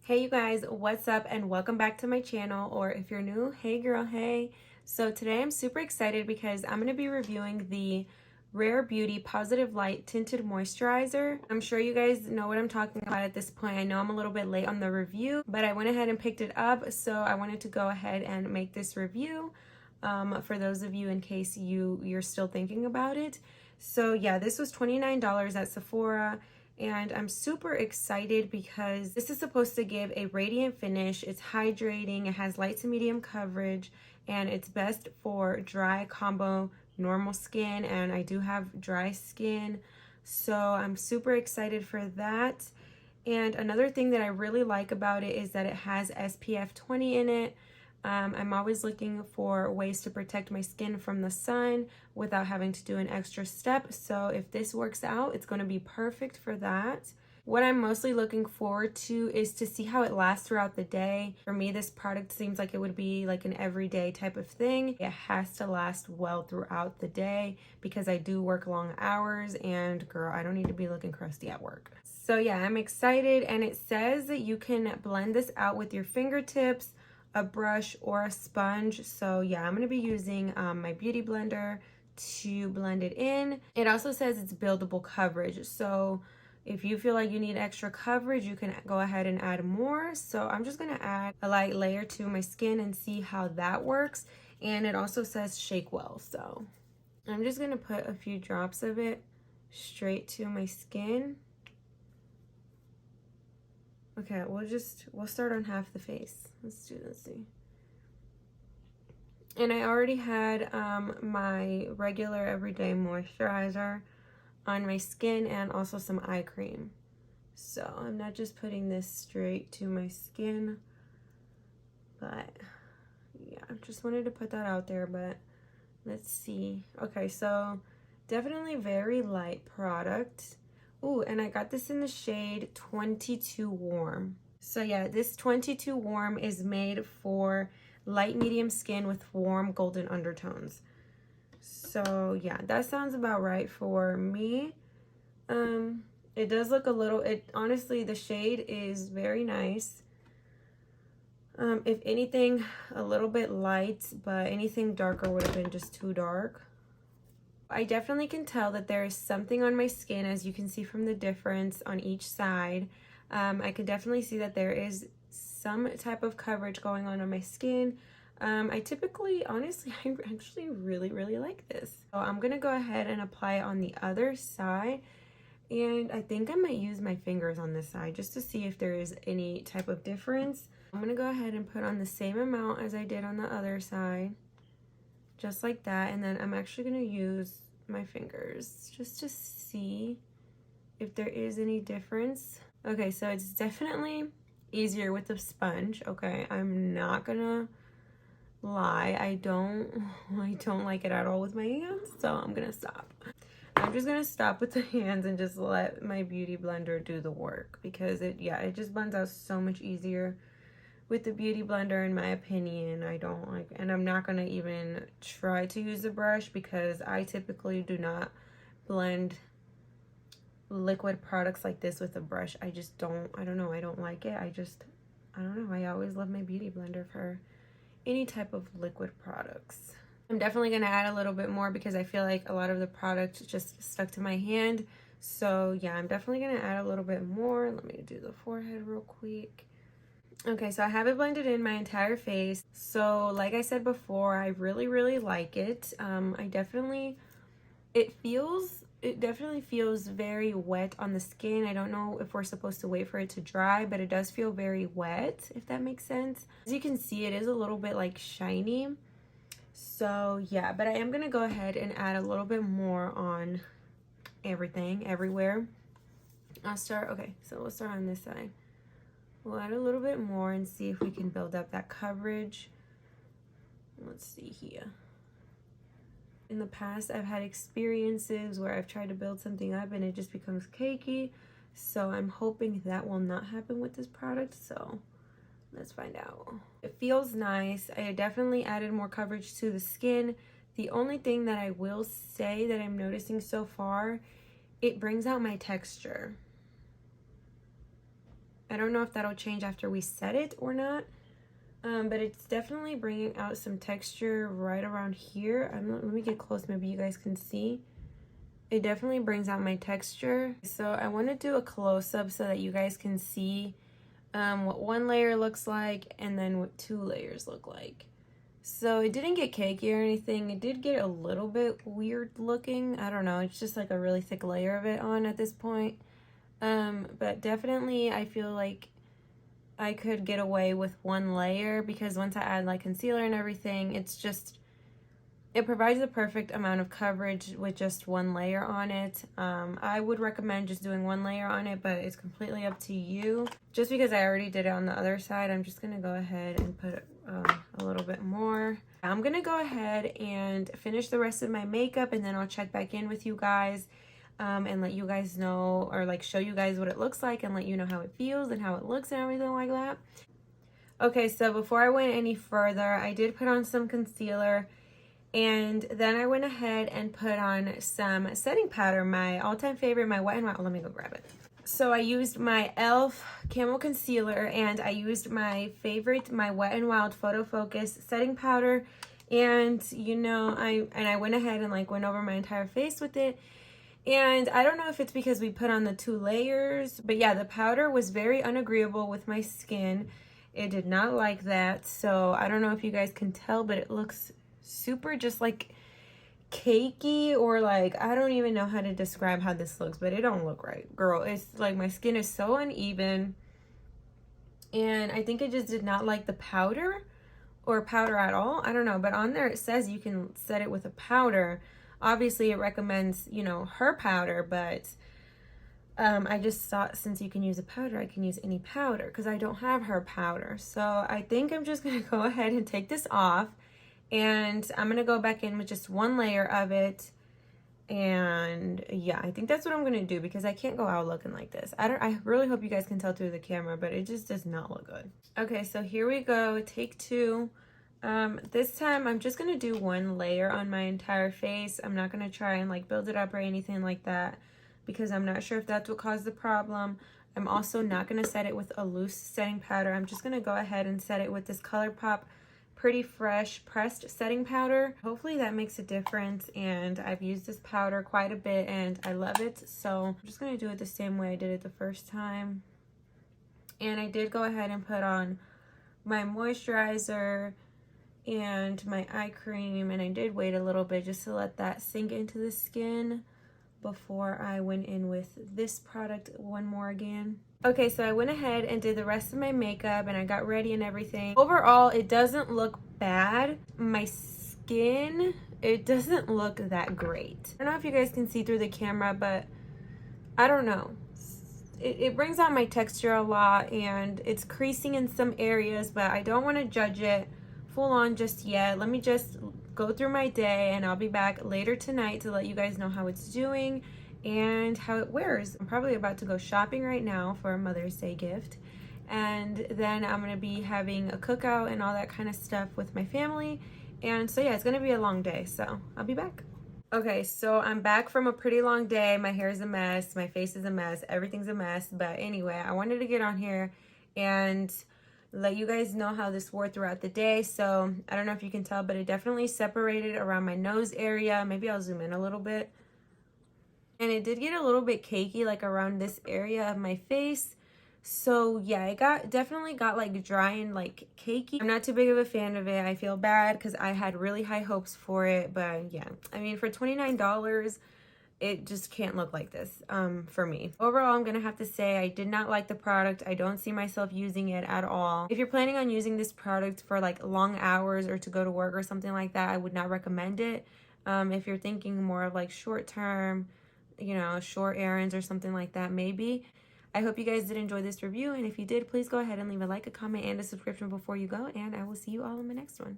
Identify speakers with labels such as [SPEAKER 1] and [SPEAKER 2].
[SPEAKER 1] Hey you guys, what's up and welcome back to my channel, or if you're new, hey girl, hey. So today I'm super excited because I'm going to be reviewing the Rare Beauty Positive Light Tinted Moisturizer. I'm sure you guys know what I'm talking about at this point. I know I'm a little bit late on the review, but I went ahead and picked it up, so I wanted to go ahead and make this review for those of you in case you're still thinking about it. So yeah, this was $29 at Sephora. And I'm super excited because this is supposed to give a radiant finish. It's hydrating, it has light to medium coverage, and it's best for dry combo normal skin, and I do have dry skin, so I'm super excited for that. And another thing that I really like about it is that it has SPF 20 in it. I'm always looking for ways to protect my skin from the sun without having to do an extra step. So if this works out, it's going to be perfect for that. What I'm mostly looking forward to is to see how it lasts throughout the day. For me, this product seems like it would be like an everyday type of thing. It has to last well throughout the day because I do work long hours, and girl, I don't need to be looking crusty at work. So yeah, I'm excited, and it says that you can blend this out with your fingertips, a brush, or a sponge. So yeah, I'm going to be using my beauty blender to blend it in. It also says it's buildable coverage, so if you feel like you need extra coverage, you can go ahead and add more. So I'm just going to add a light layer to my skin and see how that works. And it also says shake well, so I'm just going to put a few drops of it straight to my skin. Okay, we'll start on half the face. Let's see. And I already had my regular everyday moisturizer on my skin and also some eye cream. So I'm not just putting this straight to my skin, but yeah, I just wanted to put that out there. But let's see. Okay, so definitely very light product. Ooh, and I got this in the shade 22 Warm. So yeah, this 22 Warm is made for light medium skin with warm golden undertones. So yeah, that sounds about right for me. It does look a little, honestly, the shade is very nice. If anything, a little bit light, but anything darker would have been just too dark. I definitely can tell that there is something on my skin, as you can see from the difference on each side. I can definitely see that there is some type of coverage going on my skin. I typically, honestly, I actually really like this. So I'm gonna go ahead and apply it on the other side. And I think I might use my fingers on this side just to see if there is any type of difference. I'm gonna go ahead and put on the same amount as I did on the other side, just like that. And then I'm actually gonna use my fingers just to see if there is any difference. Okay, so it's definitely easier with the sponge. Okay, I'm not gonna lie, I don't like it at all with my hands, so I'm gonna stop. I'm just gonna stop with the hands and just let my beauty blender do the work, because it just blends out so much easier with the beauty blender, in my opinion. I don't like, and I'm not gonna even try to use a brush because I typically do not blend liquid products like this with a brush. I just don't, I don't know, I don't like it. I don't know, I always love my beauty blender for any type of liquid products. I'm definitely going to add a little bit more because I feel like a lot of the product just stuck to my hand. So yeah, I'm definitely going to add a little bit more. Let me do the forehead real quick. Okay, so I have it blended in my entire face. So like I said before, I really like it. It definitely feels very wet on the skin. I don't know if we're supposed to wait for it to dry, but it does feel very wet, if that makes sense. As you can see, it is a little bit like shiny. So yeah, but I am gonna go ahead and add a little bit more on everything, everywhere. Okay, so we'll start on this side. We'll add a little bit more and see if we can build up that coverage. Let's see here. In the past, I've had experiences where I've tried to build something up and it just becomes cakey. So I'm hoping that will not happen with this product. So let's find out. It feels nice. I definitely added more coverage to the skin. The only thing that I will say that I'm noticing so far, it brings out my texture. I don't know if that'll change after we set it or not. But it's definitely bringing out some texture right around here. Let me get close, maybe you guys can see. It definitely brings out my texture. So I want to do a close-up so that you guys can see what one layer looks like and then what two layers look like. So it didn't get cakey or anything. It did get a little bit weird looking. I don't know. It's just like a really thick layer of it on at this point. But definitely I feel like I could get away with one layer because once I add like concealer and everything, it provides the perfect amount of coverage with just one layer on it. I would recommend just doing one layer on it, but it's completely up to you. Just because I already did it on the other side, I'm just gonna go ahead and put a little bit more. I'm gonna go ahead and finish the rest of my makeup, and then I'll check back in with you guys and let you guys know, or like show you guys what it looks like and let you know how it feels and how it looks and everything like that. Okay, so before I went any further, I did put on some concealer, and then I went ahead and put on some setting powder, my all-time favorite, my Wet n Wild. Let me go grab it. So I used my e.l.f. Camo Concealer, and I used my favorite, my Wet n Wild Photo Focus setting powder. And you know, I went ahead and like went over my entire face with it. And I don't know if it's because we put on the 2 layers, but yeah, the powder was very unagreeable with my skin. It did not like that. So I don't know if you guys can tell, but it looks super just like cakey, or like I don't even know how to describe how this looks, but it don't look right, girl. It's like my skin is so uneven, and I think it just did not like the powder or powder at all. I don't know, but on there it says you can set it with a powder. Obviously it recommends, you know, her powder, but I just thought since you can use a powder, I can use any powder because I don't have her powder. So I think I'm just gonna go ahead and take this off, and I'm gonna go back in with just one layer of it. And yeah, I think that's what I'm gonna do because I can't go out looking like this. I really hope you guys can tell through the camera, but it just does not look good. Okay, so here we go, take 2. This time I'm just gonna do one layer on my entire face. I'm not gonna try and like build it up or anything like that because I'm not sure if that's what caused the problem. I'm also not gonna set it with a loose setting powder. I'm just gonna go ahead and set it with this ColourPop Pretty Fresh pressed setting powder. Hopefully that makes a difference, and I've used this powder quite a bit and I love it. So I'm just gonna do it the same way I did it the first time. And I did go ahead and put on my moisturizer and my eye cream, and I did wait a little bit just to let that sink into the skin before I went in with this product one more again. Okay, so I went ahead and did the rest of my makeup and I got ready and everything. Overall, it doesn't look bad. My skin, it doesn't look that great. I don't know if you guys can see through the camera, but I don't know. It brings out my texture a lot, and it's creasing in some areas, but I don't want to judge it full on just yet. Let me just go through my day, and I'll be back later tonight to let you guys know how it's doing and how it wears. I'm probably about to go shopping right now for a Mother's Day gift, and then I'm gonna be having a cookout and all that kind of stuff with my family. And so yeah, it's gonna be a long day, so I'll be back. Okay, so I'm back from a pretty long day. My hair is a mess, my face is a mess, everything's a mess. But anyway, I wanted to get on here and let you guys know how this wore throughout the day. So I don't know if you can tell, but it definitely separated around my nose area. Maybe I'll zoom in a little bit. And it did get a little bit cakey, like around this area of my face. So yeah, it definitely got like dry and like cakey. I'm not too big of a fan of it. I feel bad because I had really high hopes for it. But yeah, I mean, for $29, it just can't look like this for me. Overall, I'm gonna have to say I did not like the product. I don't see myself using it at all. If you're planning on using this product for like long hours or to go to work or something like that, I would not recommend it. If you're thinking more of like short term, you know, short errands or something like that, maybe. I hope you guys did enjoy this review, and if you did, please go ahead and leave a like, a comment, and a subscription before you go, and I will see you all in my next one.